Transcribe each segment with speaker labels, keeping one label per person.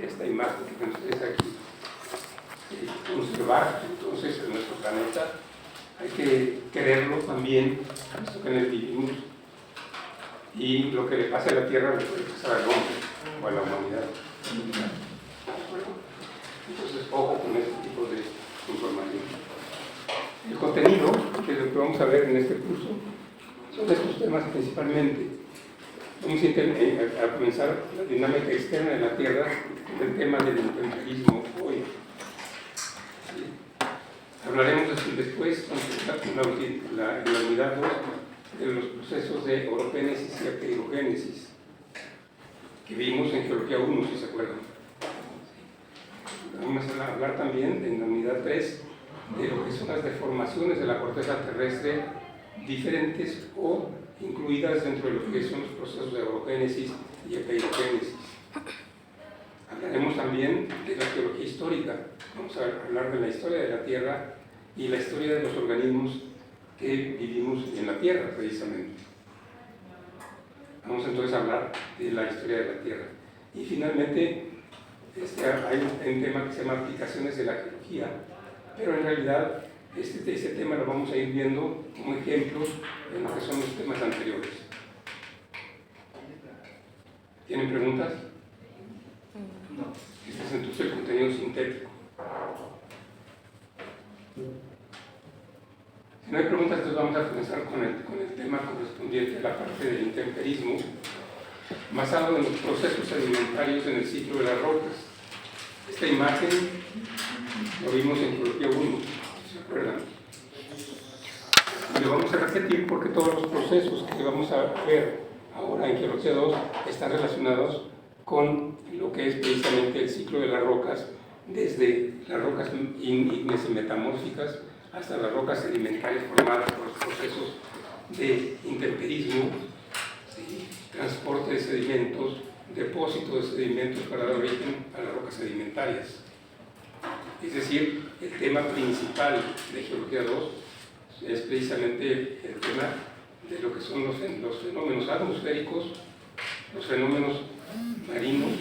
Speaker 1: esta imagen que ven ustedes aquí, conservar entonces en nuestro planeta. Hay que quererlo también, puesto que en él vivimos, y lo que le pasa a la Tierra le puede pasar al hombre o a la humanidad. Entonces, ojo con este tipo de información. El contenido, que es lo que vamos a ver en este curso, son estos temas principalmente. Vamos a comenzar la dinámica externa de la Tierra con el tema del intemperismo hoy. ¿Sí? Hablaremos después, en la unidad 2, de los procesos de orogénesis y apeirogénesis, que vimos en Geología 1, si se acuerdan. Vamos a hablar también en la unidad 3 de lo que son las deformaciones de la corteza terrestre diferentes o incluidas dentro de lo que son los procesos de orogénesis y apeirogénesis. Hablaremos también de la geología histórica. Vamos a hablar de la historia de la Tierra y la historia de los organismos que vivimos en la Tierra, precisamente. Vamos entonces a hablar de la historia de la Tierra. Y finalmente, hay un tema que se llama aplicaciones de la geología, pero en realidad este tema lo vamos a ir viendo como ejemplos en lo que son los temas anteriores. ¿Tienen preguntas? No. Este es entonces el contenido sintético. Si no hay preguntas, entonces vamos a comenzar con el tema correspondiente a la parte del intemperismo, basado en los procesos sedimentarios en el ciclo de las rocas. Esta imagen lo vimos en Geología 1, ¿se acuerdan? Y lo vamos a repetir porque todos los procesos que vamos a ver ahora en Geología 2 están relacionados con lo que es precisamente el ciclo de las rocas, desde las rocas ígneas y metamórficas hasta las rocas sedimentarias formadas por los procesos de intemperismo, ¿sí? Transporte de sedimentos, depósito de sedimentos para dar origen a las rocas sedimentarias. Es decir, el tema principal de Geología 2 es precisamente el tema de lo que son los fenómenos atmosféricos, los fenómenos marinos,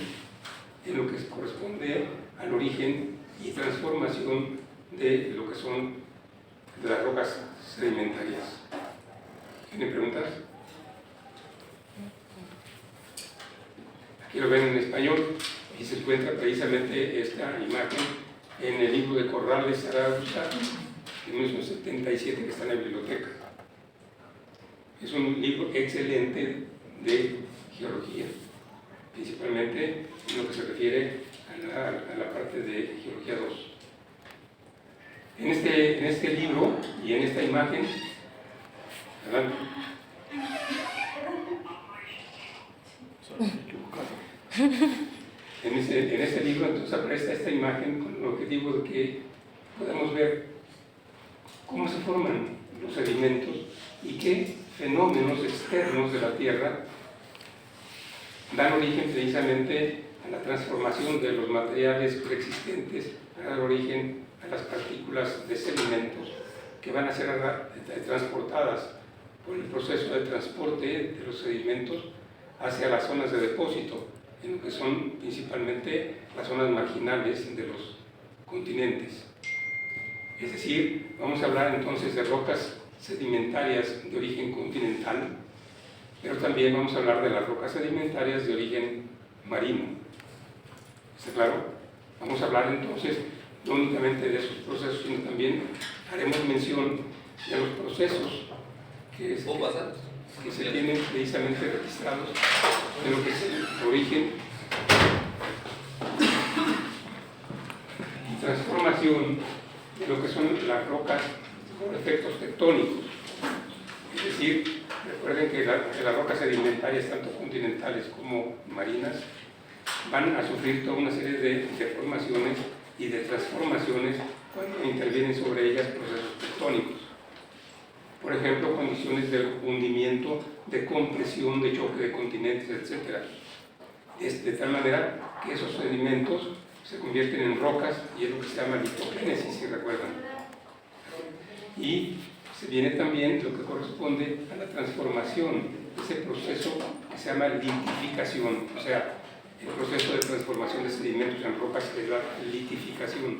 Speaker 1: en lo que corresponde al origen y transformación de lo que son de las rocas sedimentarias. ¿Tienen preguntas? Aquí lo ven en español y se encuentra precisamente esta imagen en el libro de Corrales Zaragoza, de 1977, que está en la biblioteca. Es un libro excelente de geología, principalmente en lo que se refiere a la parte de Geología 2. En este libro y en esta imagen, ¿verdad? En este libro entonces aparece esta imagen con el objetivo de que podamos ver cómo se forman los sedimentos y qué fenómenos externos de la Tierra dan origen precisamente a la transformación de los materiales preexistentes para dar origen a las partículas de sedimentos que van a ser transportadas por el proceso de transporte de los sedimentos hacia las zonas de depósito, en lo que son principalmente las zonas marginales de los continentes. Es decir, vamos a hablar entonces de rocas sedimentarias de origen continental, pero también vamos a hablar de las rocas sedimentarias de origen marino. ¿Está claro? Vamos a hablar entonces no únicamente de esos procesos, sino también haremos mención de los procesos que se tienen precisamente registrados de lo que es el origen y transformación de lo que son las rocas por efectos tectónicos. Es decir, recuerden que las rocas sedimentarias, tanto continentales como marinas, van a sufrir toda una serie de deformaciones y de transformaciones cuando intervienen sobre ellas procesos tectónicos. Por ejemplo, condiciones de hundimiento, de compresión, de choque de continentes, etc. De tal manera que esos sedimentos se convierten en rocas y es lo que se llama litogénesis, si recuerdan. Y se viene también lo que corresponde a la transformación, ese proceso que se llama litificación, o sea, el proceso de transformación de sedimentos en rocas, que es la litificación.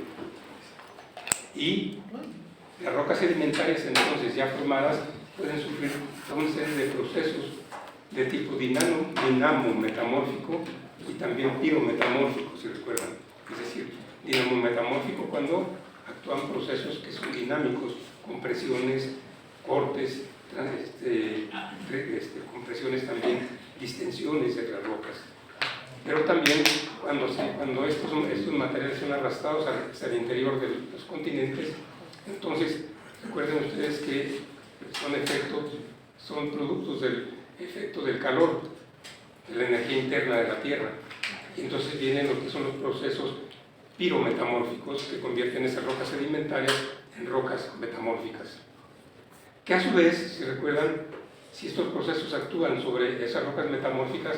Speaker 1: Y las rocas sedimentarias, entonces, ya formadas, pueden sufrir una serie de procesos de tipo dinamo-metamórfico y también pirometamórfico, si recuerdan. Es decir, dinamo-metamórfico cuando actúan procesos que son dinámicos, compresiones, cortes, compresiones también, distensiones de las rocas. Pero también cuando estos materiales son arrastrados hacia el interior de los continentes, entonces recuerden ustedes que son productos del efecto del calor, de la energía interna de la Tierra. Y entonces vienen lo que son los procesos pirometamórficos que convierten esas rocas sedimentarias en rocas metamórficas. Que a su vez, si recuerdan, si estos procesos actúan sobre esas rocas metamórficas,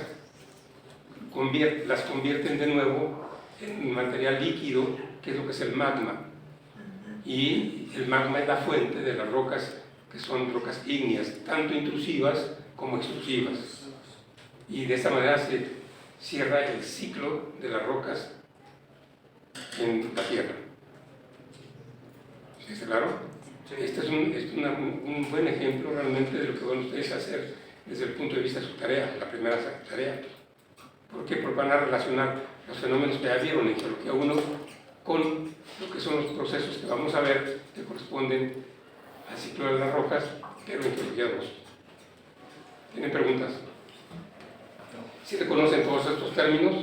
Speaker 1: las convierten de nuevo en material líquido, que es lo que es el magma. Y el magma es la fuente de las rocas que son rocas ígneas, tanto intrusivas como extrusivas. Y de esta manera se cierra el ciclo de las rocas en la Tierra. ¿Sí está claro? Este es un buen ejemplo realmente de lo que van ustedes a hacer desde el punto de vista de su tarea, la primera tarea. ¿Por qué? Porque van a relacionar los fenómenos que ya vieron en geología 1 con lo que son los procesos que vamos a ver que corresponden al ciclo de las rocas, pero en geología 2. ¿Tienen preguntas? ¿Sí reconocen todos estos términos?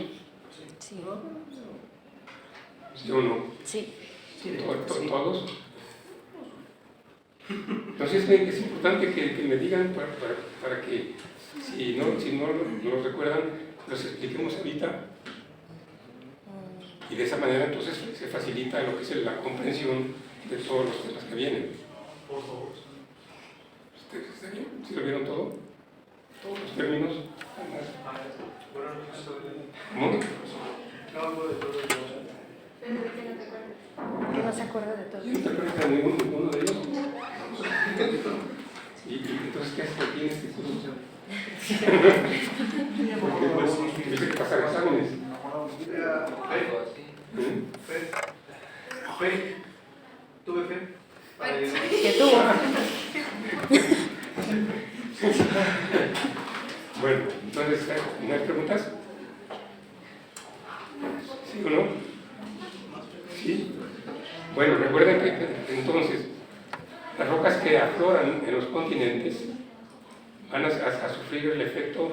Speaker 2: Sí.
Speaker 1: ¿Sí o no?
Speaker 2: Sí.
Speaker 1: ¿Todos? Entonces es importante que me digan para que si no lo recuerdan, los expliquemos ahorita, y de esa manera entonces se facilita lo que es la comprensión de todos los temas que vienen.
Speaker 3: Por favor.
Speaker 1: ¿Está bien? ¿Sí lo vieron todo? Todos los términos. ¿Cómo?
Speaker 2: ¿Qué no se acuerda de todo?
Speaker 1: Yo no te acuerdas de ninguno de ellos. ¿Y entonces qué haces aquí en este curso? Porque pues tienes que pasar exámenes.
Speaker 3: Fe. Tuve fe.
Speaker 2: ¿Qué tuvo?
Speaker 1: Bueno, entonces, ¿no hay preguntas? ¿Sí o no? ¿Sí? Bueno, recuerden que entonces las rocas que afloran en los continentes van a sufrir el efecto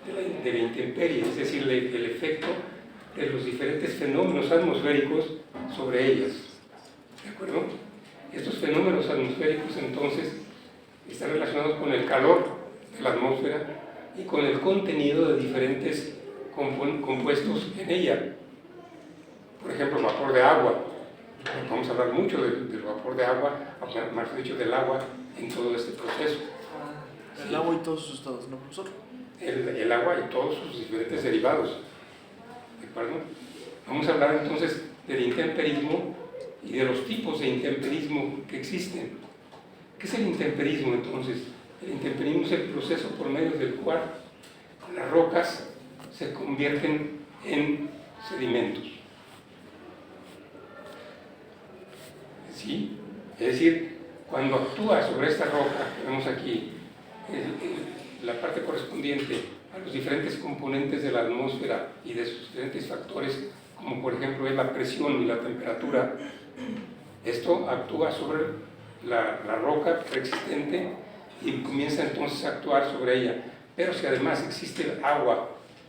Speaker 1: de la intemperie, es decir, el efecto de los diferentes fenómenos atmosféricos sobre ellas. ¿De acuerdo? Estos fenómenos atmosféricos entonces están relacionados con el calor de la atmósfera y con el contenido de diferentes compuestos en ella. Por ejemplo, vapor de agua. Vamos a hablar mucho del vapor de agua, más dicho del agua en todo este proceso.
Speaker 4: El agua y todos sus estados, ¿no, profesor?
Speaker 1: El agua y todos sus diferentes derivados. ¿De acuerdo? Vamos a hablar entonces del intemperismo y de los tipos de intemperismo que existen. ¿Qué es el intemperismo entonces? El intemperismo es el proceso por medio del cual las rocas se convierten en sedimentos. ¿Sí? Es decir, cuando actúa sobre esta roca que vemos aquí, la parte correspondiente a los diferentes componentes de la atmósfera y de sus diferentes factores, como por ejemplo es la presión y la temperatura, esto actúa sobre la roca preexistente y comienza entonces a actuar sobre ella. Pero si además existe agua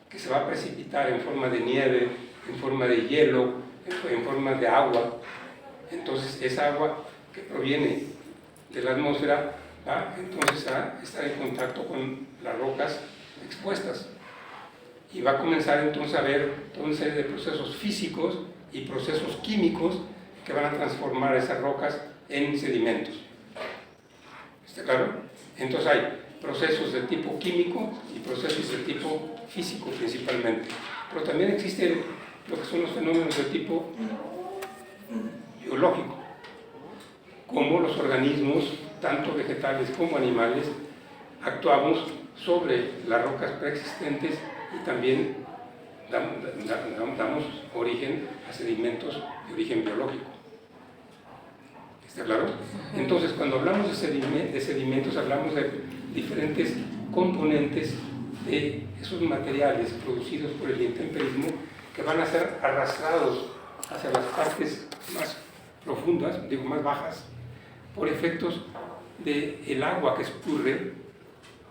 Speaker 1: que se va a precipitar en forma de nieve, en forma de hielo, en forma de agua, entonces esa agua que proviene de la atmósfera va entonces a estar en contacto con las rocas expuestas y va a comenzar entonces a ver toda una serie de procesos físicos y procesos químicos que van a transformar esas rocas en sedimentos. ¿Está claro? Entonces hay procesos de tipo químico y procesos de tipo físico principalmente, pero también existen lo que son los fenómenos de tipo biológico, como los organismos, tanto vegetales como animales, actuamos sobre las rocas preexistentes y también damos origen a sedimentos de origen biológico. ¿Está claro? Entonces, cuando hablamos de sedimentos, hablamos de diferentes componentes de esos materiales producidos por el intemperismo que van a ser arrastrados hacia las partes más profundas, más bajas, por efectos del agua que escurre,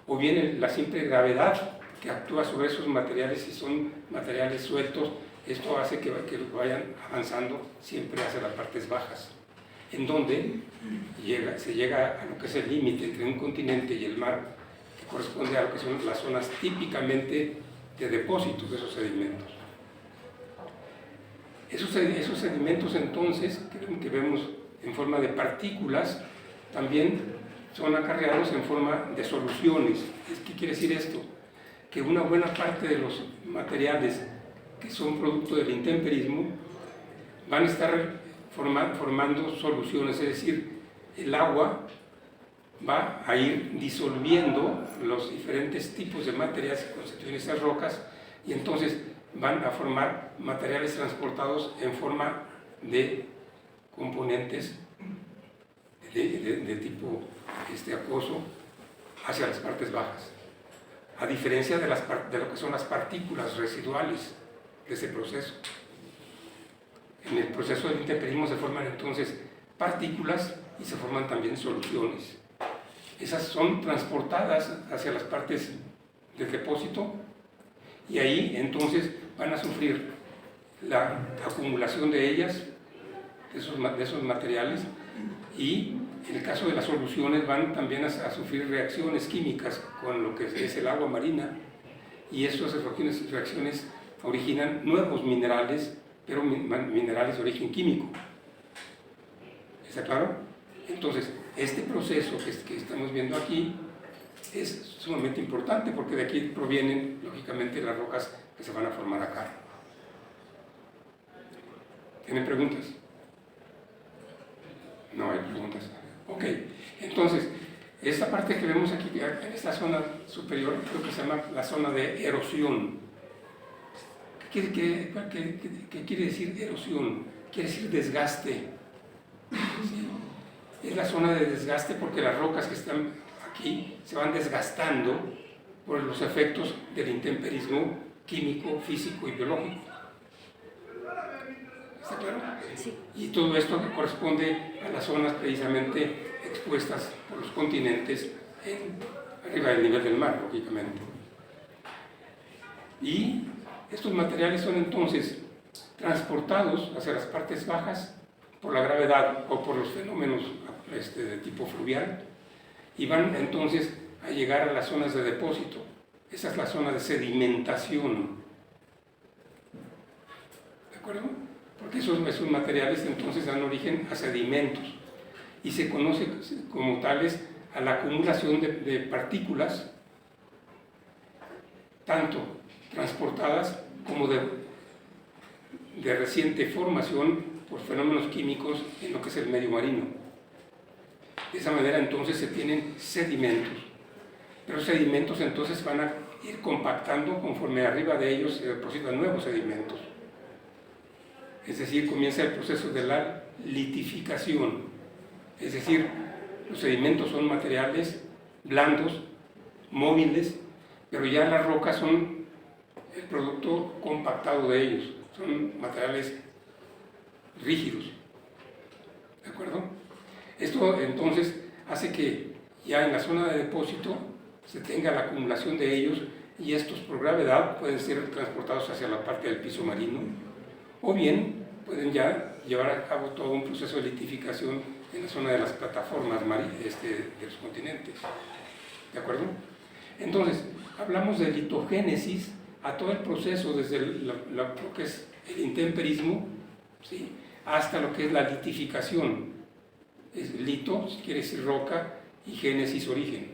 Speaker 1: o bien la simple gravedad que actúa sobre esos materiales. Si son materiales sueltos, esto hace que vayan avanzando siempre hacia las partes bajas, en donde se llega a lo que es el límite entre un continente y el mar, que corresponde a lo que son las zonas típicamente de depósitos de esos sedimentos. Esos sedimentos, entonces, que vemos en forma de partículas, también son acarreados en forma de soluciones. ¿Qué quiere decir esto? Que una buena parte de los materiales que son producto del intemperismo van a estar formando soluciones, es decir, el agua va a ir disolviendo los diferentes tipos de materiales que constituyen esas rocas, y entonces van a formar materiales transportados en forma de componentes de tipo acuoso hacia las partes bajas, a diferencia de lo que son las partículas residuales de ese proceso. En el proceso del intemperismo se forman entonces partículas y se forman también soluciones. Esas son transportadas hacia las partes del depósito, y ahí entonces van a sufrir la acumulación de ellas, de esos materiales, y en el caso de las soluciones van también a sufrir reacciones químicas con lo que es el agua marina, y esas reacciones originan nuevos minerales, pero minerales de origen químico. ¿Está claro? Entonces, este proceso que estamos viendo aquí es sumamente importante, porque de aquí provienen, lógicamente, las rocas que se van a formar acá. ¿Tienen preguntas? No hay preguntas. Ok, entonces, esta parte que vemos aquí, en esta zona superior, creo que se llama la zona de erosión. ¿Qué quiere decir erosión? Quiere decir desgaste. ¿Sí? Es la zona de desgaste porque las rocas que están aquí se van desgastando por los efectos del intemperismo químico, físico y biológico. ¿Está claro?
Speaker 2: Sí.
Speaker 1: Y todo esto corresponde a las zonas precisamente expuestas por los continentes arriba del nivel del mar, lógicamente. Y estos materiales son entonces transportados hacia las partes bajas por la gravedad o por los fenómenos de tipo fluvial, y van entonces a llegar a las zonas de depósito. Esa es la zona de sedimentación. ¿De acuerdo? Porque esos materiales entonces dan origen a sedimentos, y se conoce como tales a la acumulación de partículas, tanto transportadas como de reciente formación por fenómenos químicos en lo que es el medio marino. De esa manera entonces se tienen sedimentos, pero los sedimentos entonces van a ir compactando conforme arriba de ellos se depositan nuevos sedimentos. Es decir, comienza el proceso de la litificación, es decir, los sedimentos son materiales blandos, móviles, pero ya las rocas son el producto compactado de ellos, son materiales rígidos. ¿De acuerdo? Esto entonces hace que ya en la zona de depósito se tenga la acumulación de ellos, y estos por gravedad pueden ser transportados hacia la parte del piso marino, o bien pueden ya llevar a cabo todo un proceso de litificación en la zona de las plataformas de los continentes. ¿De acuerdo? Entonces, hablamos de litogénesis a todo el proceso, desde lo que es el intemperismo, ¿sí?, hasta lo que es la litificación. Es lito, quiere decir roca, y génesis, origen.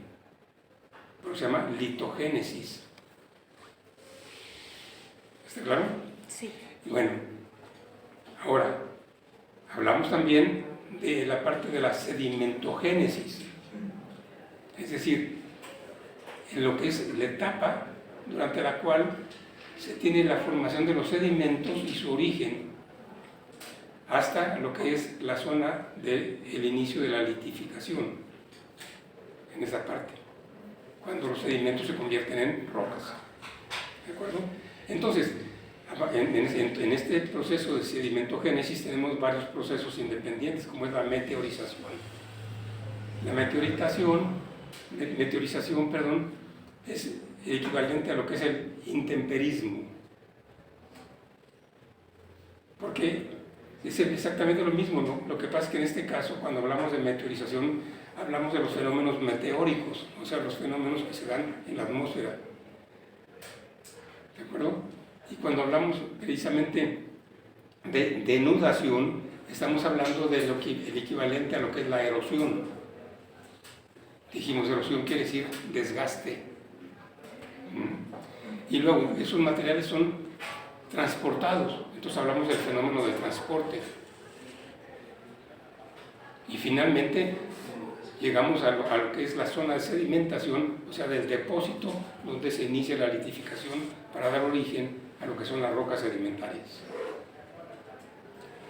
Speaker 1: Pero se llama litogénesis. ¿Está claro?
Speaker 2: Sí.
Speaker 1: Y bueno, ahora, hablamos también de la parte de la sedimentogénesis. Es decir, en lo que es la etapa durante la cual se tiene la formación de los sedimentos y su origen hasta lo que es la zona del inicio de la litificación, en esa parte, cuando los sedimentos se convierten en rocas. ¿De acuerdo? Entonces, en este proceso de sedimentogénesis tenemos varios procesos independientes, como es la meteorización. La meteorización, es equivalente a lo que es el intemperismo. Porque es exactamente lo mismo, ¿no? Lo que pasa es que en este caso, cuando hablamos de meteorización, hablamos de los fenómenos meteóricos, o sea, los fenómenos que se dan en la atmósfera. ¿De acuerdo? Y cuando hablamos precisamente de denudación, estamos hablando de el equivalente a lo que es la erosión. Dijimos, erosión quiere decir desgaste. Y luego, esos materiales son transportados. Entonces hablamos del fenómeno de transporte. Y finalmente llegamos a lo que es la zona de sedimentación, o sea, del depósito donde se inicia la litificación para dar origen a lo que son las rocas sedimentarias.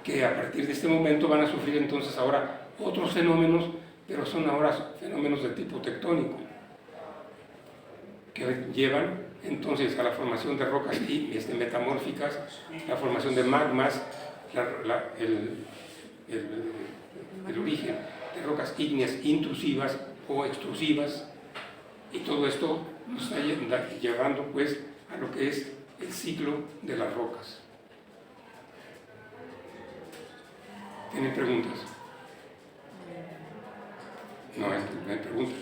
Speaker 1: Que a partir de este momento van a sufrir entonces ahora otros fenómenos, pero son ahora fenómenos de tipo tectónico, que llevan entonces a la formación de rocas metamórficas, la formación de magmas, el origen de rocas ígneas intrusivas o extrusivas, y todo esto nos está llevando pues a lo que es el ciclo de las rocas. ¿Tienen preguntas? No hay preguntas.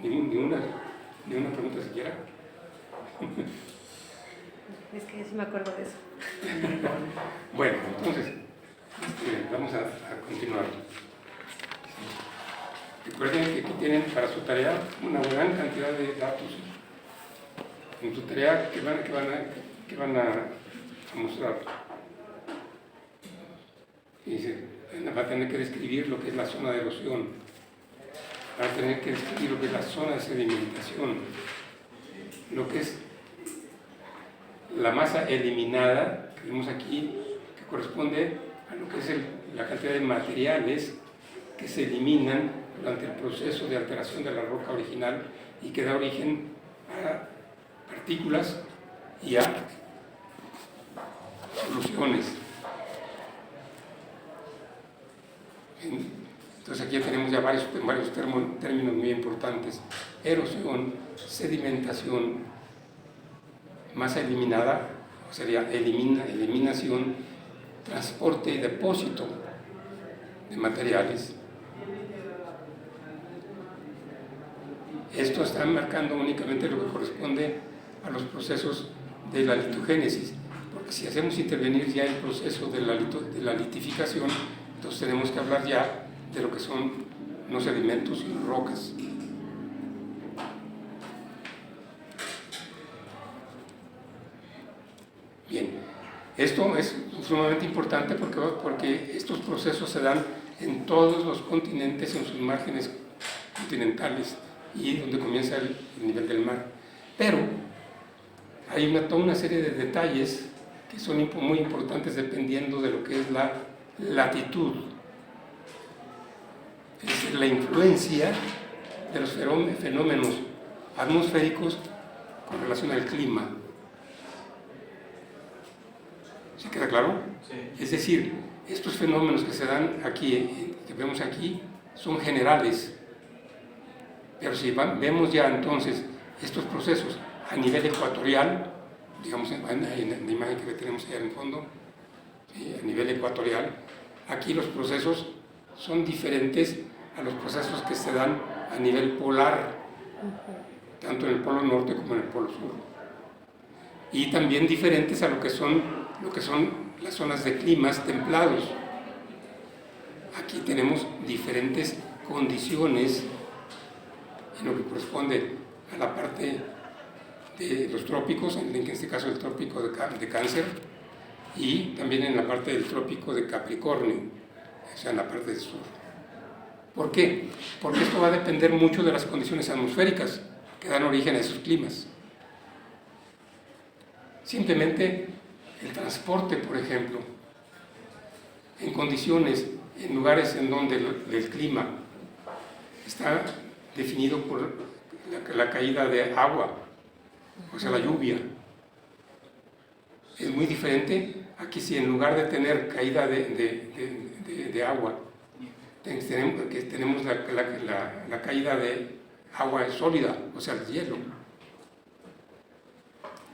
Speaker 1: Ni una pregunta siquiera.
Speaker 2: Es que sí me acuerdo de eso.
Speaker 1: Bueno, entonces, vamos a continuar. Recuerden que aquí tienen para su tarea una gran cantidad de datos. En su tarea que van a mostrar. Dice, va a tener que describir lo que es la zona de erosión. Va a tener que describir lo que es la zona de sedimentación, lo que es la masa eliminada, que vemos aquí, que corresponde a lo que es la cantidad de materiales que se eliminan durante el proceso de alteración de la roca original y que da origen a partículas y a soluciones. Entonces aquí ya tenemos ya varios términos muy importantes: erosión, sedimentación, masa eliminada, o sería eliminación, transporte y depósito de materiales. Esto está marcando únicamente lo que corresponde a los procesos de la litogénesis, porque si hacemos intervenir ya el proceso de la litificación, entonces tenemos que hablar ya de lo que son no sedimentos sino rocas. Bien, esto es sumamente importante porque estos procesos se dan en todos los continentes, en sus márgenes continentales y donde comienza el nivel del mar. Pero hay toda una serie de detalles que son muy importantes dependiendo de lo que es la latitud. Es decir, la influencia de los fenómenos atmosféricos con relación al clima. ¿Sí queda claro? Sí. Es decir, estos fenómenos que se dan aquí, que vemos aquí, son generales. Pero si vemos ya entonces estos procesos a nivel ecuatorial, digamos en la imagen que tenemos allá en el fondo, ¿sí? A nivel ecuatorial, aquí los procesos son diferentes a los procesos que se dan a nivel polar, tanto en el polo norte como en el polo sur. Y también diferentes a lo que son las zonas de climas templados. Aquí tenemos diferentes condiciones en lo que corresponde a la parte de los trópicos, en este caso el trópico de Cáncer, y también en la parte del trópico de Capricornio, o sea, en la parte del sur. ¿Por qué? Porque esto va a depender mucho de las condiciones atmosféricas. que dan origen a esos climas. Simplemente el transporte, por ejemplo, en condiciones, en lugares en donde el clima está definido por la caída de agua, o sea, la lluvia, es muy diferente a que si en lugar de tener caída de agua, tenemos la caída de agua sólida, o sea, el hielo.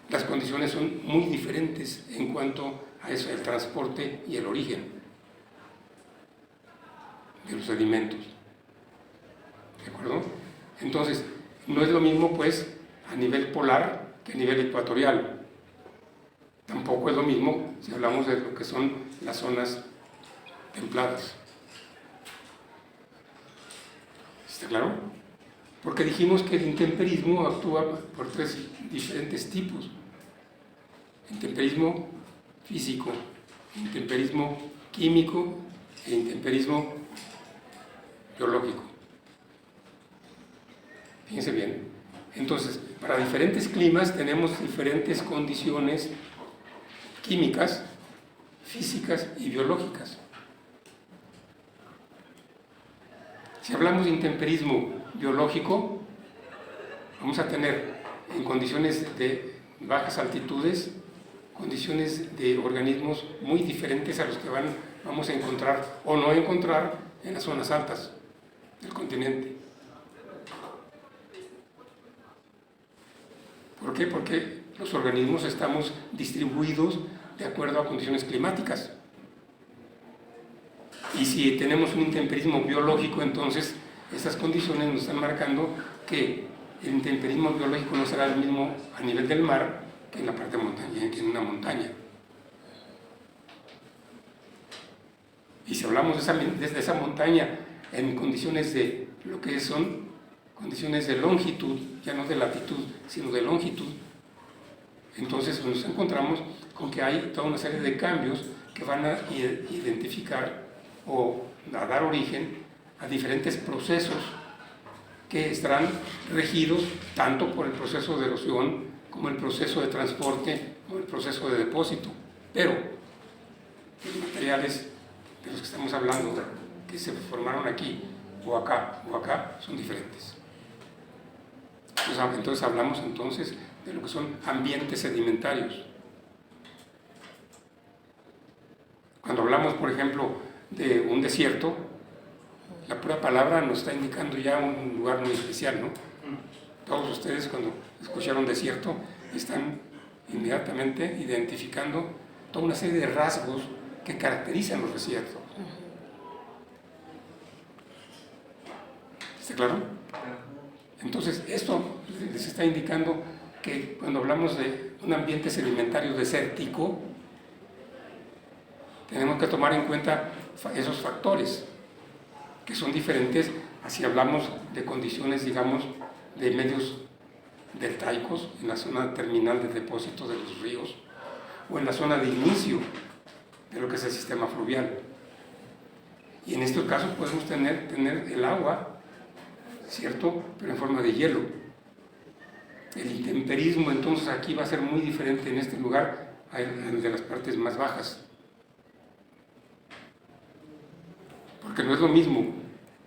Speaker 1: Las condiciones son muy diferentes en cuanto a eso, el transporte y el origen de los sedimentos. ¿De acuerdo? Entonces, no es lo mismo pues a nivel polar que a nivel ecuatorial. Tampoco es lo mismo si hablamos de lo que son las zonas templadas. ¿Está claro? Porque dijimos que el intemperismo actúa por tres diferentes tipos: intemperismo físico, intemperismo químico e intemperismo biológico. Fíjense bien. Entonces, para diferentes climas tenemos diferentes condiciones químicas, físicas y biológicas. Si hablamos de intemperismo biológico, vamos a tener en condiciones de bajas altitudes, condiciones de organismos muy diferentes a los que vamos a encontrar o no encontrar en las zonas altas del continente. ¿Por qué? Porque los organismos estamos distribuidos de acuerdo a condiciones climáticas. Y si tenemos un intemperismo biológico, entonces estas condiciones nos están marcando que el intemperismo biológico no será el mismo a nivel del mar que en la parte de montaña, que en una montaña. Y si hablamos desde esa montaña en condiciones de lo que son condiciones de longitud, ya no de latitud, sino de longitud, entonces nos encontramos con que hay toda una serie de cambios que van a identificar o a dar origen a diferentes procesos que estarán regidos tanto por el proceso de erosión como el proceso de transporte o el proceso de depósito. Pero los materiales de los que estamos hablando, que se formaron aquí o acá, son diferentes. Entonces hablamos entonces de lo que son ambientes sedimentarios. Cuando hablamos, por ejemplo, de un desierto, la pura palabra nos está indicando ya un lugar muy especial, ¿no? Todos ustedes cuando escucharon desierto están inmediatamente identificando toda una serie de rasgos que caracterizan los desiertos. ¿Está claro? Entonces, esto les está indicando que cuando hablamos de un ambiente sedimentario desértico, tenemos que tomar en cuenta esos factores, que son diferentes a si hablamos de condiciones, digamos, de medios deltaicos, en la zona terminal de depósito de los ríos, o en la zona de inicio de lo que es el sistema fluvial. Y en estos casos podemos tener el agua, ¿cierto?, pero en forma de hielo. El intemperismo entonces aquí va a ser muy diferente en este lugar al de las partes más bajas. Porque no es lo mismo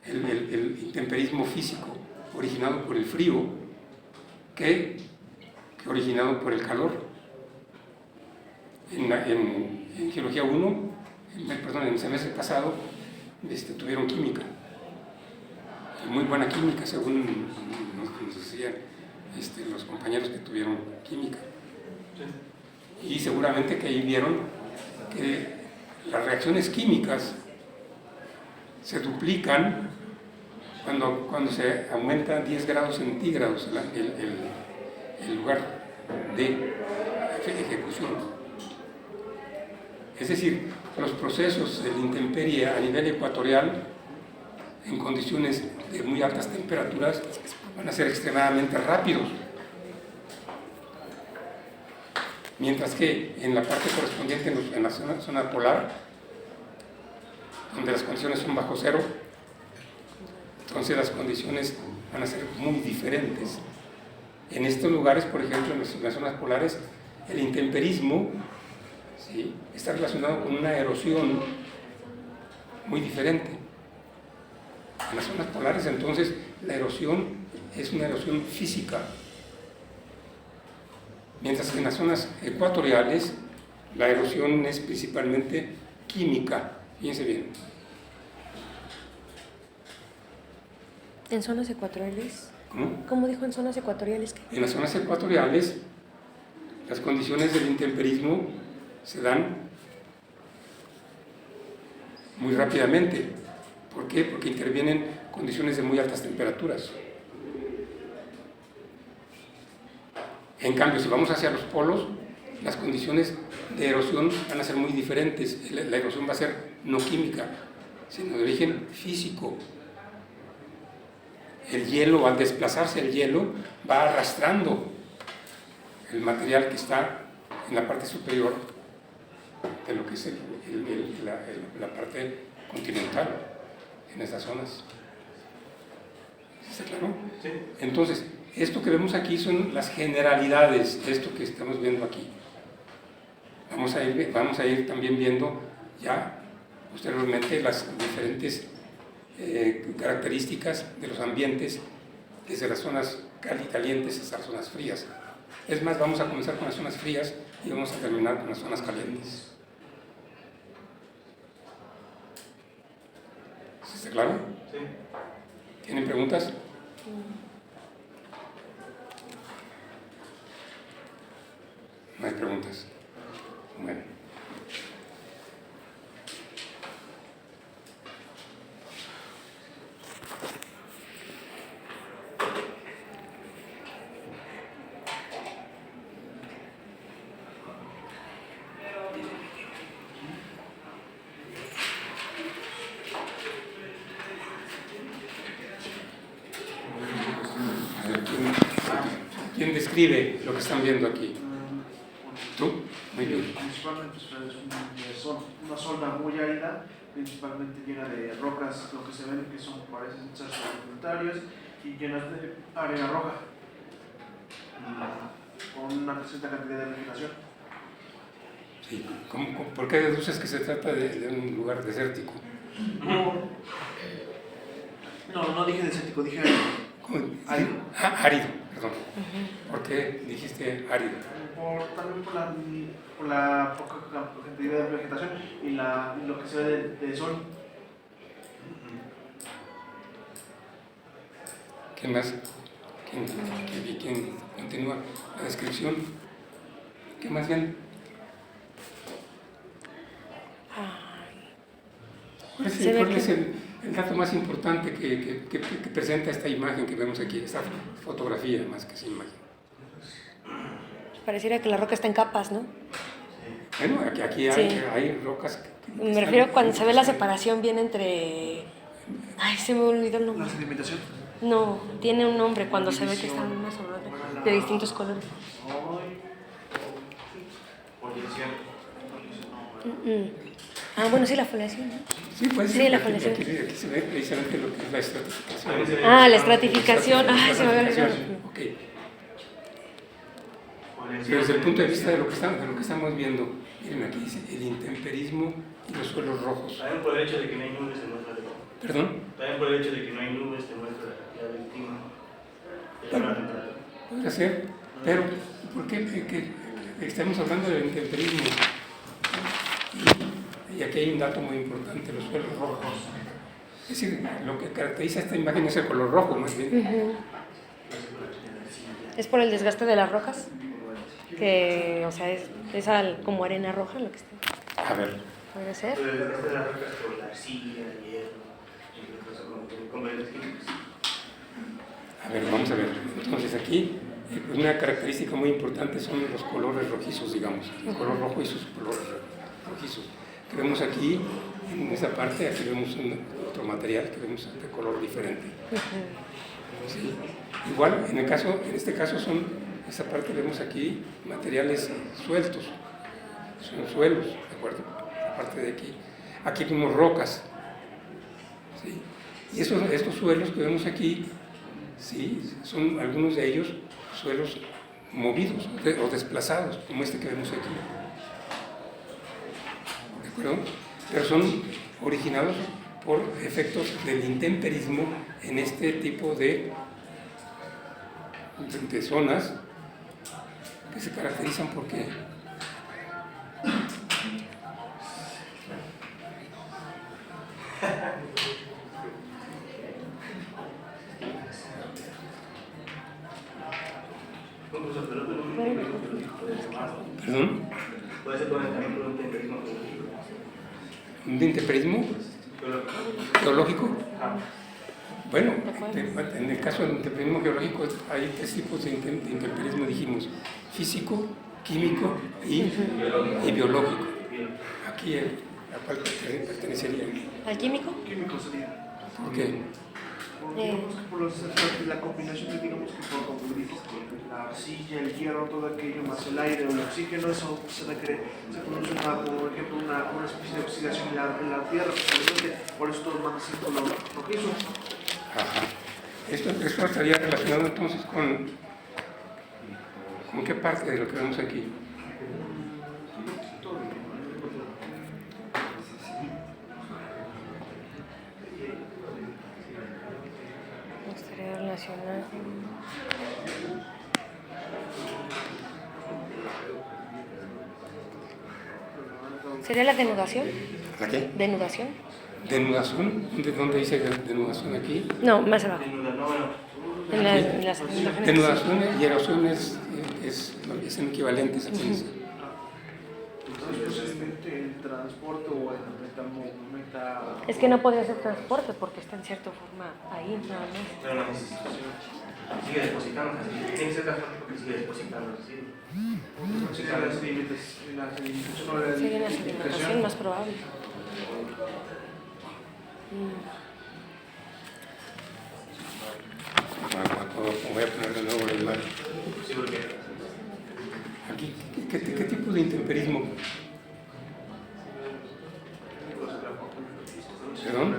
Speaker 1: el intemperismo físico originado por el frío que originado por el calor. En Geología 1, en el semestre pasado, tuvieron química. Muy buena química, según nos decían los compañeros que tuvieron química. Y seguramente que ahí vieron que las reacciones químicas se duplican cuando se aumenta 10 grados centígrados el lugar de ejecución. Es decir, los procesos de la intemperie a nivel ecuatorial, en condiciones de muy altas temperaturas, van a ser extremadamente rápidos. Mientras que en la parte correspondiente, en la zona polar, donde las condiciones son bajo cero, entonces las condiciones van a ser muy diferentes En estos lugares, por ejemplo, en las zonas polares, el intemperismo, ¿sí?, está relacionado con una erosión muy diferente. En las zonas polares, entonces, la erosión es una erosión física, mientras que en las zonas ecuatoriales la erosión es principalmente química. Fíjense bien.
Speaker 2: ¿En zonas ecuatoriales?
Speaker 1: ¿Cómo?
Speaker 2: ¿Cómo dijo en zonas ecuatoriales?
Speaker 1: En las zonas ecuatoriales, las condiciones del intemperismo se dan muy rápidamente. ¿Por qué? Porque intervienen condiciones de muy altas temperaturas. En cambio, si vamos hacia los polos, las condiciones de erosión van a ser muy diferentes. La erosión va a ser no química, sino de origen físico. El hielo, al desplazarse el hielo, va arrastrando el material que está en la parte superior de lo que es la parte continental en estas zonas. ¿Está claro?
Speaker 3: Sí.
Speaker 1: Entonces, esto que vemos aquí son las generalidades de esto que estamos viendo aquí. Vamos a ir también viendo ya posteriormente las diferentes características de los ambientes, desde las zonas calientes hasta las zonas frías. Es más, vamos a comenzar con las zonas frías y vamos a terminar con las zonas calientes. ¿Está claro?
Speaker 3: Sí.
Speaker 1: ¿Tienen preguntas? No hay preguntas. Bueno. A ver, ¿quién describe lo que están viendo aquí? ¿Tú? Muy bien.
Speaker 4: Principalmente es una zona muy árida, principalmente llena de rocas, lo que se ven que parecen ser sedimentarias y llenas de arena roja, con una cierta cantidad de vegetación.
Speaker 1: Sí. ¿Por qué deduces que se trata de un lugar desértico?
Speaker 4: No dije desértico, dije
Speaker 1: Árido. Árido, perdón. ¿Por qué dijiste árido?
Speaker 4: También por la poca cantidad de vegetación y lo que se ve de sol.
Speaker 1: ¿Qué más? ¿Quién continúa la descripción? ¿Qué más bien? ¿Cuál es el dato más importante que presenta esta imagen que vemos aquí, esta fotografía más que esa imagen?
Speaker 2: Pareciera que la roca está en capas, ¿no?
Speaker 1: Bueno, aquí hay rocas.
Speaker 2: Me refiero cuando se ve la separación bien entre... Ay, se me olvidó el nombre.
Speaker 4: ¿La sedimentación?
Speaker 2: No, tiene un nombre cuando se ve que están unas sobre otras, de distintos colores. Ah, bueno, sí, la foliación, ¿no?
Speaker 1: Sí, puede ser.
Speaker 2: Sí, la
Speaker 1: Aquí
Speaker 2: foliación.
Speaker 1: se ve precisamente lo que es la estratificación.
Speaker 2: Ah, la estratificación. Ah, se me había olvidado.
Speaker 1: Ok. Pero desde el punto de vista de lo que estamos viendo, miren, aquí dice el intemperismo y los suelos rojos.
Speaker 5: También por el hecho de que no hay nubes se muestra de...
Speaker 1: ¿Perdón?
Speaker 5: También por el hecho de que no hay nubes se muestra el clima de la temperatura.
Speaker 1: Podría ser, pero ¿por qué estamos hablando del intemperismo? Y aquí hay un dato muy importante, los suelos rojos. Es decir, lo que caracteriza esta imagen es el color rojo, más bien.
Speaker 2: ¿Es por el desgaste de las rocas? Que, o sea, es como arena roja lo que está.
Speaker 1: A ver.
Speaker 2: ¿Puede ser?
Speaker 5: Pero el resto de las rocas por la arcilla, el hierro, y otras componentes químicos.
Speaker 1: A ver, vamos a ver. Entonces aquí una característica muy importante son los colores rojizos, digamos. El color rojo y sus colores rojizos. Que vemos aquí, en esa parte, aquí vemos otro material que vemos de color diferente. ¿Sí? Igual, en este caso esa parte vemos aquí materiales sueltos, son suelos, ¿de acuerdo? La parte de aquí. Aquí vemos rocas, ¿sí? Y estos suelos que vemos aquí, ¿sí? Algunos de ellos suelos movidos o desplazados, como este que vemos aquí. ¿De acuerdo? Pero son originados por efectos del intemperismo en este tipo de zonas que se caracterizan porque ¿Perdón?
Speaker 5: Puede ser también por un temperismo geológico.
Speaker 1: ¿Un intemperismo geológico? Bueno, en el caso del intemperismo geológico hay tres tipos de intemperismo, dijimos: físico, químico y biológico. Aquí, ¿a cuál pertenecería?
Speaker 2: ¿Al químico?
Speaker 4: Químico sería.
Speaker 1: ¿Por qué?
Speaker 4: Digamos que por la combinación de, digamos que por como dijo, la arcilla, el hierro, todo aquello, más el aire o el oxígeno, eso se produce por ejemplo, una especie de oxidación en la tierra, por eso todo manda así color rojizo.
Speaker 1: Ajá. Esto estaría relacionado entonces con qué parte de lo que vemos aquí.
Speaker 2: Estaría relacionado. ¿Sería la denudación?
Speaker 1: ¿La qué?
Speaker 2: ¿Denudación?
Speaker 1: ¿Denudación? ¿Dónde dice denudación aquí?
Speaker 2: No, más abajo. En las
Speaker 1: Denudación y erosión son equivalentes, aquí dice.
Speaker 4: Entonces, posiblemente el transporte o el meta...
Speaker 2: Es que no podría ser transporte porque está en cierta forma ahí, nada más.
Speaker 5: Pero no, sigue depositando, tiene que ser transporte porque sigue depositando.
Speaker 4: Sería la sedimentación o la
Speaker 2: Sería una sedimentación más probable.
Speaker 1: Voy a poner de nuevo la imagen.
Speaker 5: Sí, porque
Speaker 1: Aquí, ¿qué tipo de intemperismo? ¿Perdón?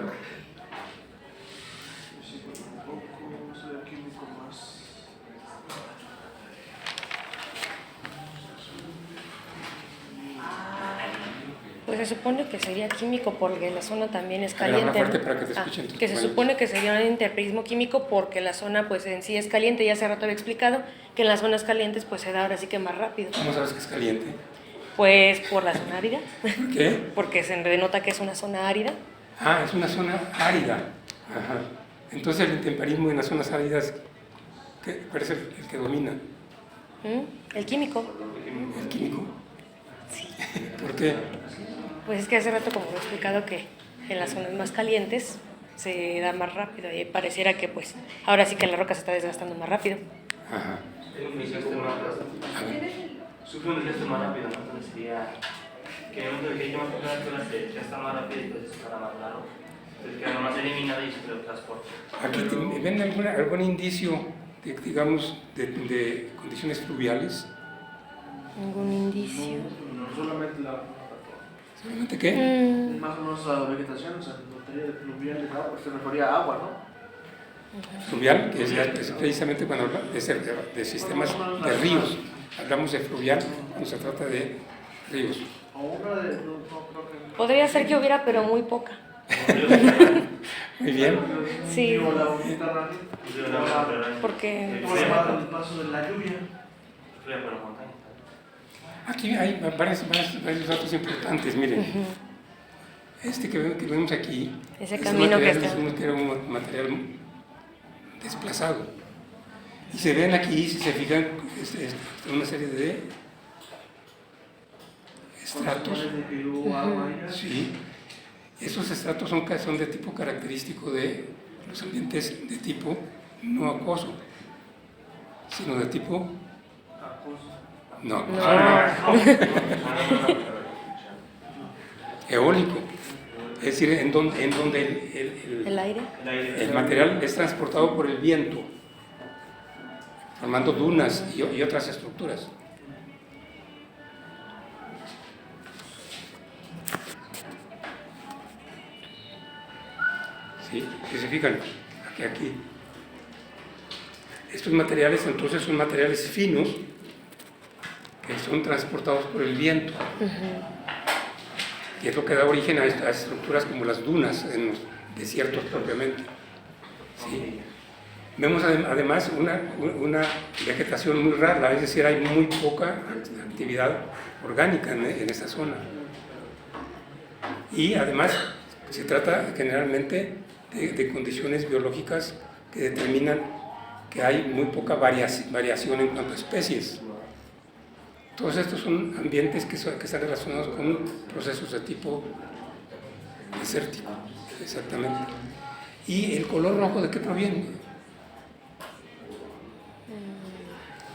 Speaker 2: Pues se supone que sería químico porque la zona también es
Speaker 1: A ver, habla
Speaker 2: caliente.
Speaker 1: fuerte para que te escuchen tus
Speaker 2: Que se
Speaker 1: compañeros.
Speaker 2: supone que sería un intemperismo químico porque la zona pues en sí es caliente. Ya hace rato había explicado que en las zonas calientes pues se da ahora sí que más rápido.
Speaker 1: ¿Cómo sabes que es caliente?
Speaker 2: Pues por la zona árida.
Speaker 1: ¿Por qué?
Speaker 2: Porque se denota que es una zona árida.
Speaker 1: Ah, es una zona árida. Ajá. Entonces el intemperismo en las zonas áridas, ¿cuál es el que domina?
Speaker 2: El químico.
Speaker 1: ¿El químico?
Speaker 2: Sí.
Speaker 1: ¿Por qué?
Speaker 2: Pues es que hace rato como he explicado que en las zonas más calientes se da más rápido y pareciera que pues ahora sí que la roca se está desgastando más rápido.
Speaker 1: Ajá.
Speaker 5: sufre un desgaste más rápido, ¿no? Entonces sería que en el momento de que yo más temperaturas se desgasta más rápido y pues estará más largo. Entonces queda más eliminada y sufre el transporte.
Speaker 1: Aquí ven algún indicio, digamos, de condiciones fluviales.
Speaker 2: Ningún indicio.
Speaker 4: No solamente la...
Speaker 1: ¿Solamente qué?
Speaker 4: Más o menos la vegetación, o sea, la de fluvial de agua, se refería a agua, ¿no?
Speaker 1: Fluvial, que es precisamente cuando hablamos de sistemas de ríos. Hablamos de fluvial cuando se trata de ríos.
Speaker 4: O una de... No, creo que...
Speaker 2: Podría ser que hubiera, pero muy poca.
Speaker 1: Muy bien.
Speaker 2: Sí.
Speaker 4: O la Mediterránea.
Speaker 2: Porque
Speaker 4: Por el paso de la lluvia.
Speaker 1: Aquí hay varios datos importantes, miren. Este que vemos aquí,
Speaker 2: ese
Speaker 1: este
Speaker 2: camino que
Speaker 1: material
Speaker 2: está.
Speaker 1: dijimos que era un material desplazado. Y se ven aquí, si se fijan, una serie de estratos. Sí. Esos estratos son de tipo característico de los ambientes de tipo no acuoso, sino de tipo no. Eólico. Es decir, en donde
Speaker 2: El aire.
Speaker 1: el material es transportado por el viento, formando dunas y otras estructuras. ¿Sí? Si se fijan, aquí. Estos materiales entonces son materiales finos que son transportados por el viento. Y es lo que da origen a estructuras como las dunas en los desiertos propiamente. ¿Sí? Vemos además una vegetación muy rara, es decir, hay muy poca actividad orgánica en esa zona. Y además se trata generalmente de condiciones biológicas que determinan que hay muy poca variación en cuanto a especies. Todos estos son ambientes que están relacionados con procesos de tipo desértico, exactamente. ¿Y el color rojo de qué proviene?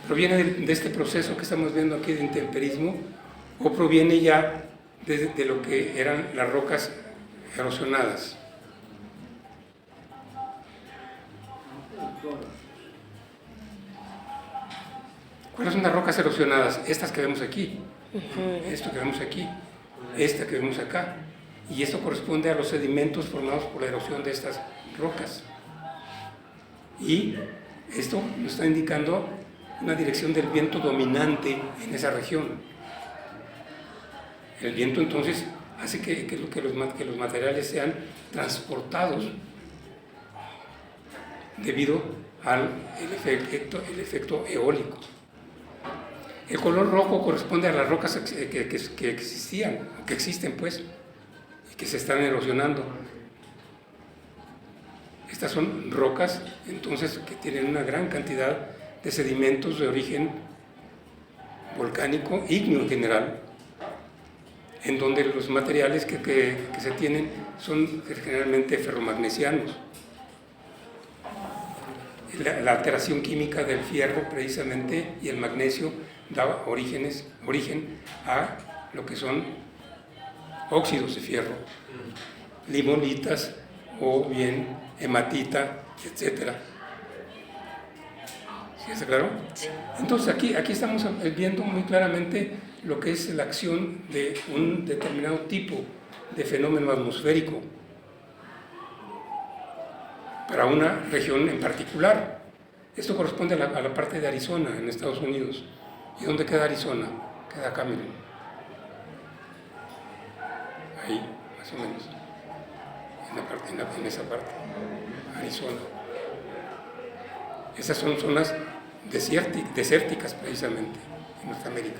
Speaker 1: ¿Proviene de este proceso que estamos viendo aquí de intemperismo o proviene ya de lo que eran las rocas erosionadas? ¿Cuáles son las rocas erosionadas? Estas que vemos aquí, esto que vemos aquí, esta que vemos acá. Y esto corresponde a los sedimentos formados por la erosión de estas rocas. Y esto nos está indicando una dirección del viento dominante en esa región. El viento entonces hace que los materiales sean transportados debido al efecto eólico. El color rojo corresponde a las rocas que existían, que existen pues, y que se están erosionando. Estas son rocas, entonces, que tienen una gran cantidad de sedimentos de origen volcánico, ígneo en general, en donde los materiales que se tienen son generalmente ferromagnesianos. La alteración química del fierro precisamente y el magnesio da origen a lo que son óxidos de fierro, limolitas o bien hematita, etc. ¿Sí está claro? Sí. Entonces aquí estamos viendo muy claramente lo que es la acción de un determinado tipo de fenómeno atmosférico para una región en particular. Esto corresponde a la parte de Arizona, en Estados Unidos. ¿Y dónde queda Arizona? Queda acá, miren. Ahí, más o menos. En esa parte. Arizona. Esas son zonas desérticas, precisamente, en Norteamérica.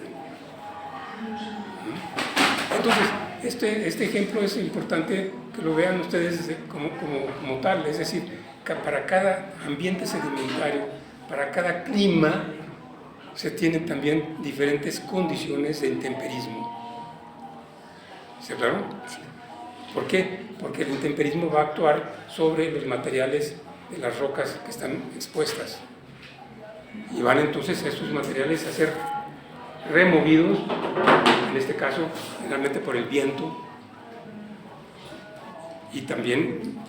Speaker 1: Entonces, este ejemplo es importante que lo vean ustedes como tal, es decir, que para cada ambiente sedimentario, para cada clima, se tienen también diferentes condiciones de intemperismo. ¿Sí, claro? Sí. ¿Por qué? Porque el intemperismo va a actuar sobre los materiales de las rocas que están expuestas. Y van entonces estos materiales a ser removidos, en este caso, generalmente por el viento. Y también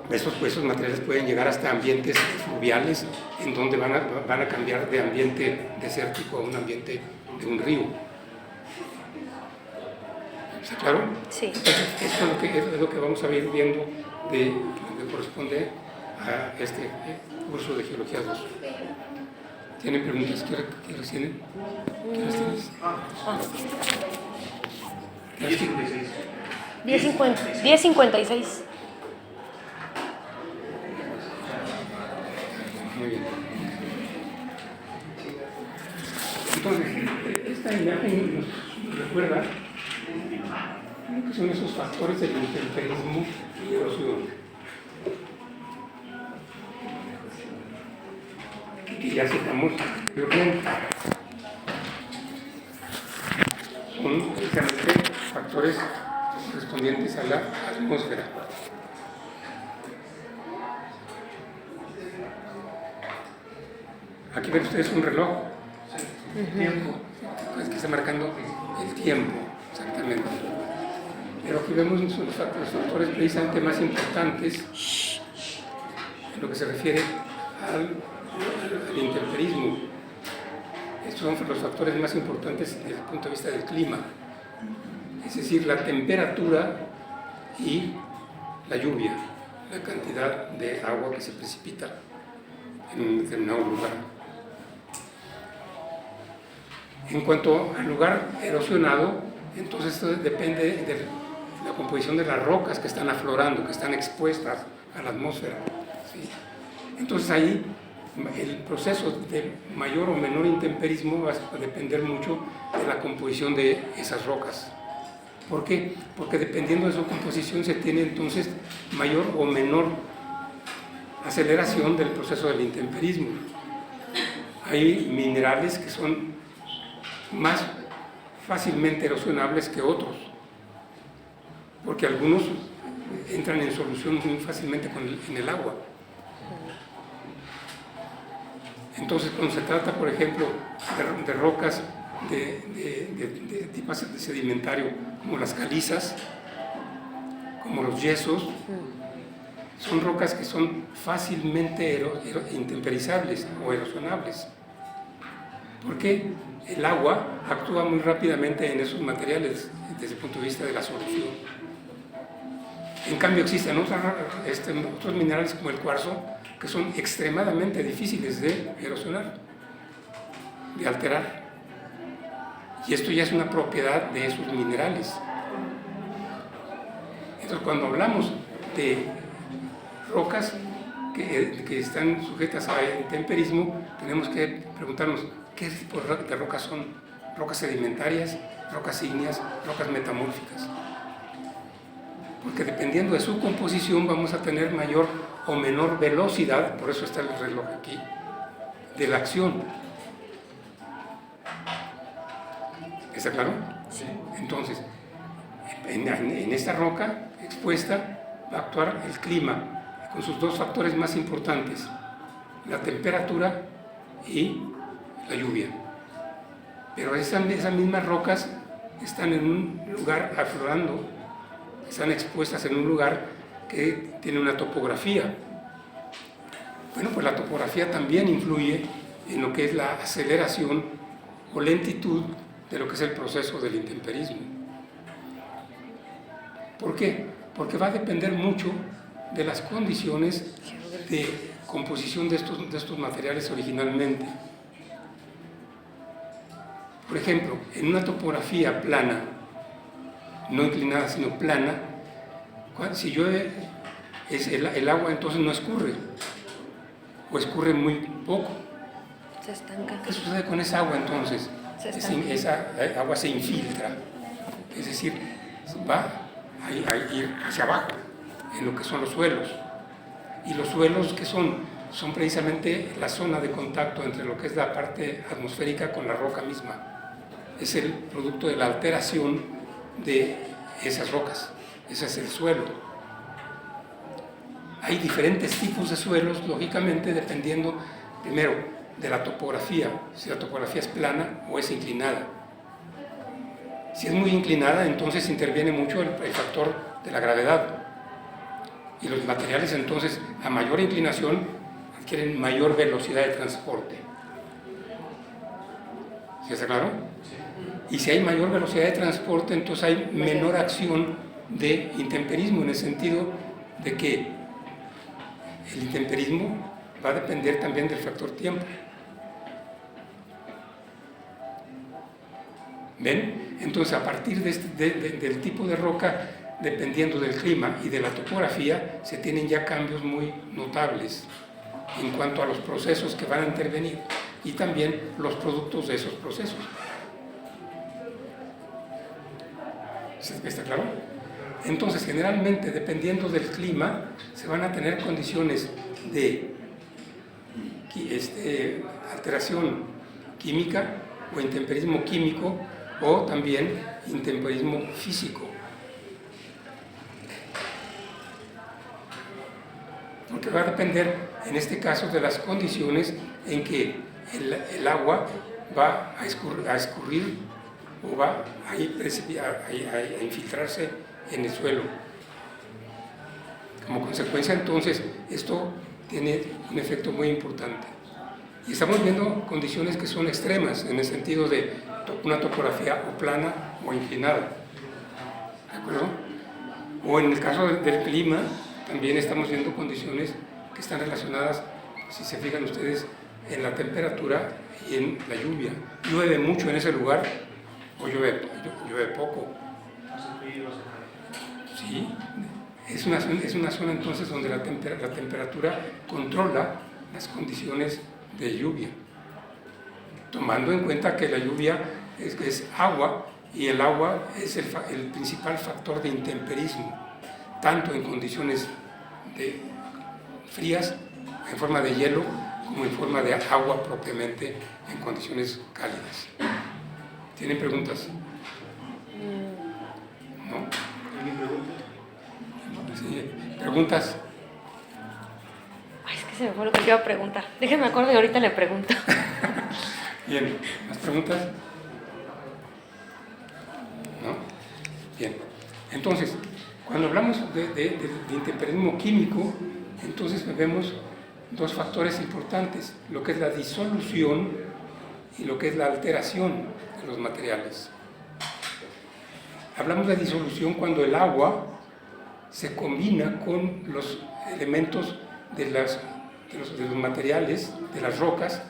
Speaker 1: esos materiales pueden llegar hasta ambientes fluviales, en donde van a cambiar de ambiente desértico a un ambiente de un río. ¿Está claro? Sí. Entonces, esto es lo que vamos a ir viendo de lo que corresponde a este curso de Geología 2. ¿Tienen preguntas? ¿Qué las tienen? ¿Qué las tienes?
Speaker 3: 10:56.
Speaker 2: 10:56.
Speaker 1: Muy bien. Entonces, esta imagen nos recuerda lo que son esos factores del intemperismo y erosión. Que ya citamos anteriormente. Son precisamente factores correspondientes a la atmósfera. Aquí ven ustedes un reloj. Tiempo. Es que está marcando el tiempo, exactamente. Pero aquí vemos los factores precisamente más importantes en lo que se refiere al intemperismo. Estos son los factores más importantes desde el punto de vista del clima, es decir, la temperatura y la lluvia, la cantidad de agua que se precipita en un determinado lugar. En cuanto al lugar erosionado, entonces esto depende de la composición de las rocas que están aflorando, que están expuestas a la atmósfera, ¿sí? Entonces ahí el proceso de mayor o menor intemperismo va a depender mucho de la composición de esas rocas. ¿Por qué? Porque dependiendo de su composición se tiene entonces mayor o menor aceleración del proceso del intemperismo. Hay minerales que son más fácilmente erosionables que otros, porque algunos entran en solución muy fácilmente en el agua. Entonces, cuando se trata, por ejemplo, de rocas de tipo sedimentario, como las calizas, como los yesos, son rocas que son fácilmente intemperizables o erosionables. Porque el agua actúa muy rápidamente en esos materiales desde el punto de vista de la solución. En cambio, existen otros minerales como el cuarzo que son extremadamente difíciles de erosionar, de alterar. Y esto ya es una propiedad de esos minerales. Entonces, cuando hablamos de rocas que están sujetas a intemperismo, tenemos que preguntarnos qué tipo de rocas son. Rocas sedimentarias, rocas ígneas, rocas metamórficas. Porque dependiendo de su composición vamos a tener mayor o menor velocidad, por eso está el reloj aquí, de la acción. ¿Está claro?
Speaker 2: Sí.
Speaker 1: Entonces, en esta roca expuesta va a actuar el clima, con sus dos factores más importantes, la temperatura y la lluvia. Pero esas mismas rocas están en un lugar aflorando, están expuestas en un lugar que tiene una topografía. Bueno, pues la topografía también influye en lo que es la aceleración o lentitud de lo que es el proceso del intemperismo. ¿Por qué? Porque va a depender mucho de las condiciones de composición de estos materiales originalmente. Por ejemplo, en una topografía plana, no inclinada sino plana, si llueve el agua entonces no escurre, o escurre muy poco.
Speaker 2: Se estanca.
Speaker 1: ¿Qué sucede con esa agua entonces? Esa agua se infiltra, es decir, va a ir hacia abajo, en lo que son los suelos. Y los suelos, ¿qué son? Son precisamente la zona de contacto entre lo que es la parte atmosférica con la roca misma. Es el producto de la alteración de esas rocas. Ese es el suelo. Hay diferentes tipos de suelos, lógicamente, dependiendo, primero, de la topografía, si la topografía es plana o es inclinada. Si es muy inclinada, entonces interviene mucho el factor de la gravedad. Y los materiales, entonces, a mayor inclinación, adquieren mayor velocidad de transporte. ¿Sí está claro? Y si hay mayor velocidad de transporte, entonces hay menor acción de intemperismo, en el sentido de que el intemperismo va a depender también del factor tiempo. ¿Ven? Entonces, a partir del tipo de roca, dependiendo del clima y de la topografía, se tienen ya cambios muy notables en cuanto a los procesos que van a intervenir y también los productos de esos procesos. ¿Está claro? Entonces, generalmente, dependiendo del clima, se van a tener condiciones de alteración química o intemperismo químico o también intemperismo físico. Porque va a depender, en este caso, de las condiciones en que el agua va a escurrir o va a infiltrarse en el suelo. Como consecuencia, entonces, esto tiene un efecto muy importante. Y estamos viendo condiciones que son extremas, en el sentido de una topografía o plana o inclinada. ¿De acuerdo? O en el caso del clima, también estamos viendo condiciones que están relacionadas si se fijan ustedes, en la temperatura y en la lluvia. ¿Llueve mucho en ese lugar o llueve poco? Sí, es una zona entonces donde la temperatura controla las condiciones de lluvia, tomando en cuenta que la lluvia es agua, y el agua es el principal factor de intemperismo, tanto en condiciones frías, en forma de hielo, como en forma de agua propiamente en condiciones cálidas. ¿Tienen preguntas? ¿No?
Speaker 3: ¿Alguien pregunta?
Speaker 1: Sí. ¿Preguntas?
Speaker 2: Ay, es que se me fue lo que te iba a preguntar. Déjame acuerdo y ahorita le pregunto.
Speaker 1: Bien, ¿más preguntas? ¿No? Bien. Entonces, cuando hablamos de intemperismo químico, entonces vemos dos factores importantes, lo que es la disolución y lo que es la alteración de los materiales. Hablamos de disolución cuando el agua se combina con los elementos de los materiales, de las rocas,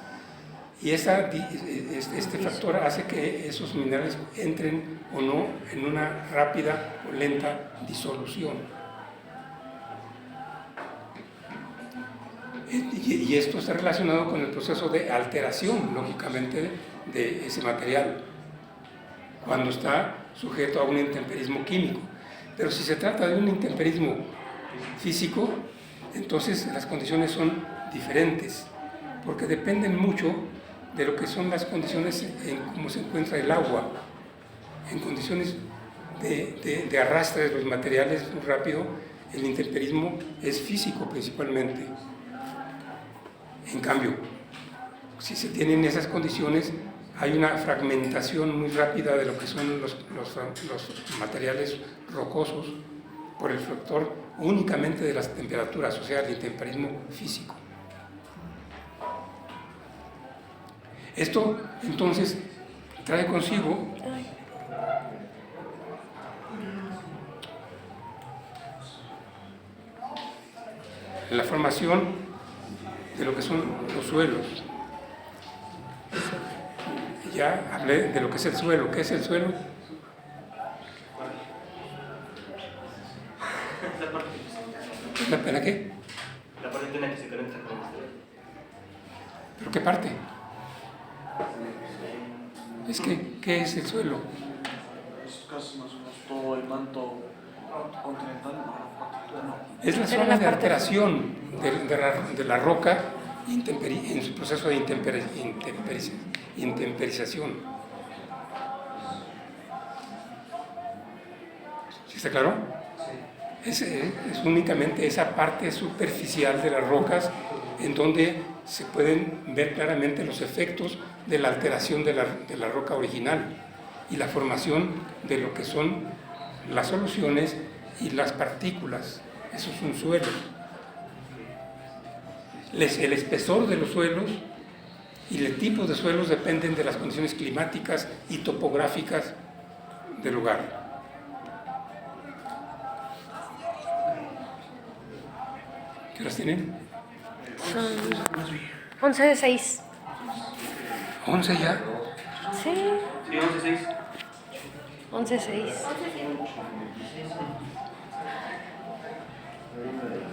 Speaker 1: y este factor hace que esos minerales entren o no en una rápida o lenta disolución. Y esto está relacionado con el proceso de alteración, lógicamente, de ese material, cuando está sujeto a un intemperismo químico. Pero si se trata de un intemperismo físico, entonces las condiciones son diferentes, porque dependen mucho de lo que son las condiciones en cómo se encuentra el agua, en condiciones de arrastre de los materiales muy rápido. El intemperismo es físico principalmente. En cambio, si se tienen esas condiciones, hay una fragmentación muy rápida de lo que son los materiales rocosos por el factor únicamente de las temperaturas, o sea, el intemperismo físico. Esto, entonces, trae consigo la formación de lo que son los suelos. Ya hablé de lo que es el suelo. ¿Qué es el suelo?
Speaker 5: La parte
Speaker 1: ¿La qué?
Speaker 5: La parte en la que se conecta con usted.
Speaker 1: ¿Pero qué parte? Es que, ¿qué es el suelo?
Speaker 4: En estos casos más o menos todo el manto continental, no.
Speaker 1: Es la zona de alteración de la roca en su proceso de intemperización. ¿Sí está claro? Es únicamente esa parte superficial de las rocas en donde se pueden ver claramente los efectos de la alteración de la roca original y la formación de lo que son las soluciones y las partículas. Eso es un suelo. El espesor de los suelos y el tipo de suelos dependen de las condiciones climáticas y topográficas del lugar. ¿Qué horas tienen?
Speaker 2: Son 11 de 6.
Speaker 1: 11 ya.
Speaker 2: Sí,
Speaker 5: Sí, 11-6.
Speaker 2: 11 de 6.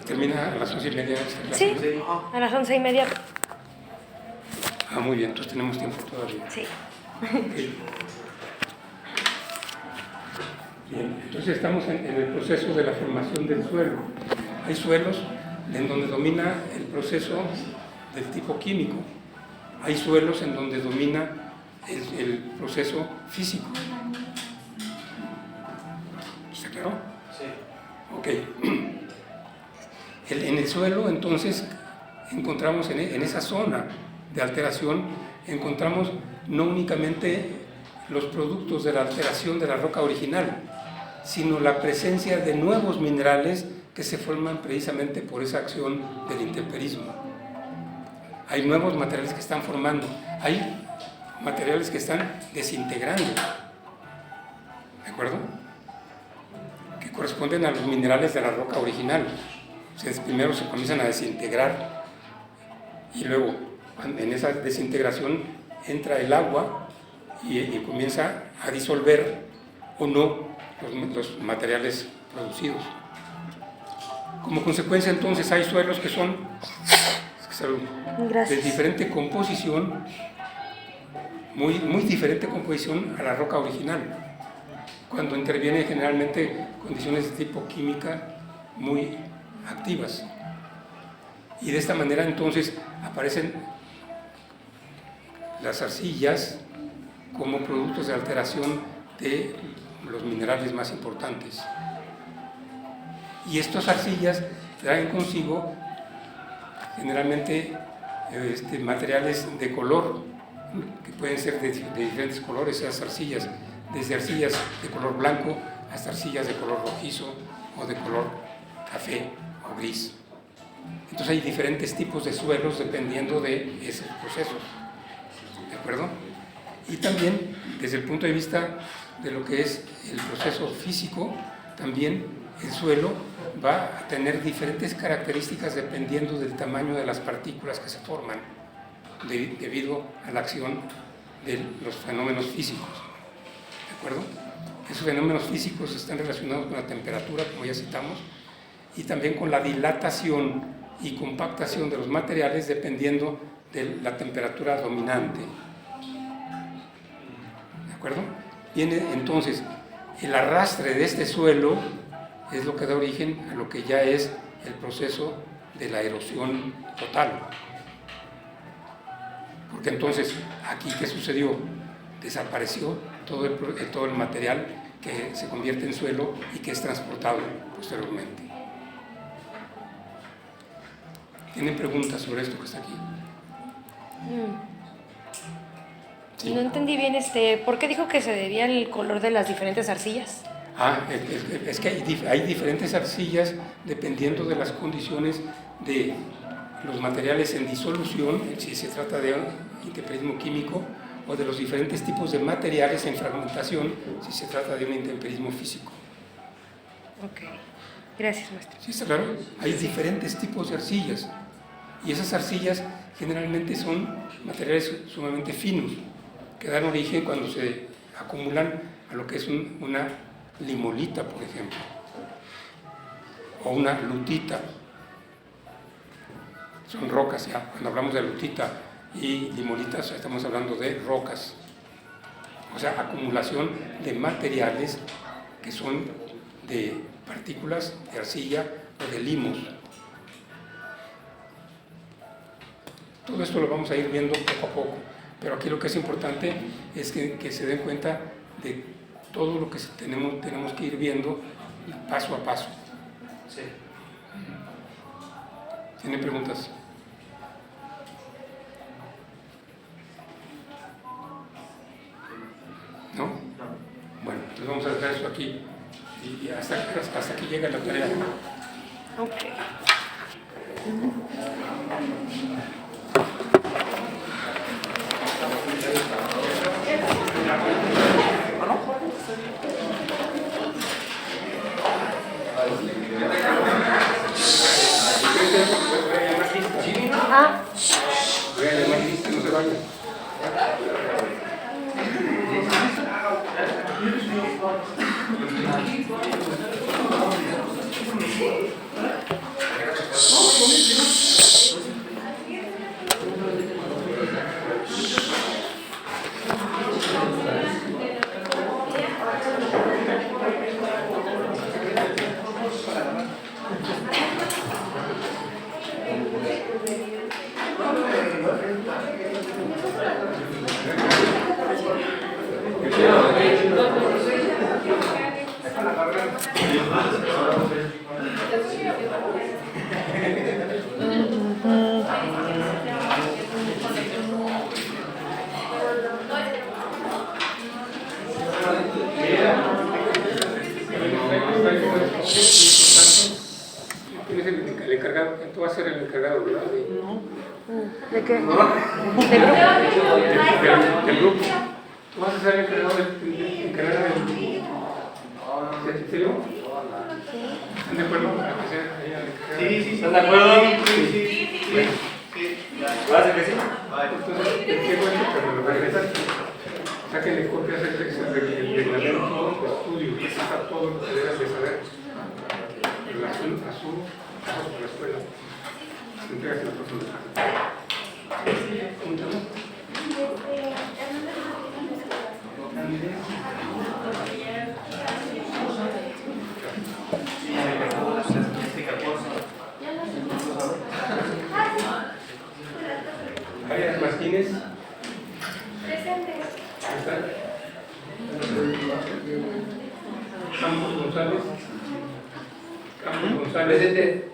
Speaker 1: Termina a las 11:30 esta clase.
Speaker 2: Sí, a las 11:30.
Speaker 1: Ah, muy bien, entonces tenemos tiempo todavía.
Speaker 2: Sí.
Speaker 1: Okay. Bien, entonces estamos en el proceso de la formación del suelo. Hay suelos en donde domina el proceso del tipo químico. Hay suelos en donde domina el proceso físico. ¿Está claro?
Speaker 5: Sí.
Speaker 1: Ok. En el suelo, entonces, encontramos en esa zona de alteración, encontramos no únicamente los productos de la alteración de la roca original, sino la presencia de nuevos minerales que se forman precisamente por esa acción del intemperismo. Hay nuevos materiales que están formando, hay materiales que están desintegrando, ¿de acuerdo? Que corresponden a los minerales de la roca original. Primero se comienzan a desintegrar y luego en esa desintegración entra el agua y comienza a disolver o no los materiales producidos. Como consecuencia, entonces, hay suelos que son de diferente composición, muy diferente composición a la roca original, cuando intervienen generalmente condiciones de tipo química muy activas. Y de esta manera, entonces, aparecen las arcillas como productos de alteración de los minerales más importantes. Y estas arcillas traen consigo generalmente materiales de color, que pueden ser de diferentes colores, esas arcillas, desde arcillas de color blanco hasta arcillas de color rojizo o de color café o gris. Entonces hay diferentes tipos de suelos dependiendo de esos procesos, ¿de acuerdo? Y también desde el punto de vista de lo que es el proceso físico, también el suelo va a tener diferentes características dependiendo del tamaño de las partículas que se forman debido a la acción de los fenómenos físicos, ¿de acuerdo? Esos fenómenos físicos están relacionados con la temperatura, como ya citamos, y también con la dilatación y compactación de los materiales dependiendo de la temperatura dominante, ¿de acuerdo? Viene entonces el arrastre de este suelo, es lo que da origen a lo que ya es el proceso de la erosión total. Porque entonces, aquí, ¿qué sucedió? Desapareció todo el material que se convierte en suelo y que es transportado posteriormente. ¿Tienen preguntas sobre esto que está aquí?
Speaker 2: Sí. No entendí bien, ¿por qué dijo que se debía el color de las diferentes arcillas?
Speaker 1: Es que hay diferentes arcillas dependiendo de las condiciones de los materiales en disolución, si se trata de intemperismo químico, o de los diferentes tipos de materiales en fragmentación, si se trata de un intemperismo físico.
Speaker 2: Ok, gracias, maestro.
Speaker 1: ¿Sí está claro? Hay diferentes tipos de arcillas, y esas arcillas generalmente son materiales sumamente finos, que dan origen cuando se acumulan a lo que es una limolita, por ejemplo, o una lutita. Son rocas, ya. Cuando hablamos de lutita y limolitas, estamos hablando de rocas. O sea, acumulación de materiales que son de partículas de arcilla o de limos. Todo esto lo vamos a ir viendo poco a poco, pero aquí lo que es importante es que se den cuenta de todo lo que tenemos que ir viendo paso a paso.
Speaker 5: Sí.
Speaker 1: ¿Tienen preguntas? ¿No? Bueno, entonces vamos a dejar esto aquí y hasta que llegue la tarea.
Speaker 2: Ok.
Speaker 1: Voy a llamar lista, no se vayan. ¿Quién es el encargado? Tú vas a ser el encargado, ¿verdad?
Speaker 2: ¿De qué?
Speaker 1: Del grupo. Tú vas a ser el encargado del ¿En serio? ¿Están de acuerdo?
Speaker 3: Sí, ¿están de acuerdo? Sí. ¿Parece que sí?
Speaker 1: Entonces, qué bueno que me lo regresaste. Sáquenle copias del reglamento de estudio y eso está todo lo que debes de saber. En relación a su paso por la escuela. Entregas en la próxima clase. Arias Martínez.
Speaker 6: Presente.
Speaker 1: ¿Está? Campos González. Campos González.
Speaker 3: Presente.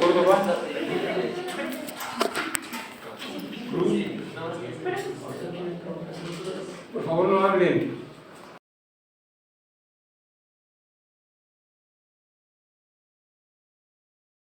Speaker 1: Córdoba. Cruz. Por favor, no hablen.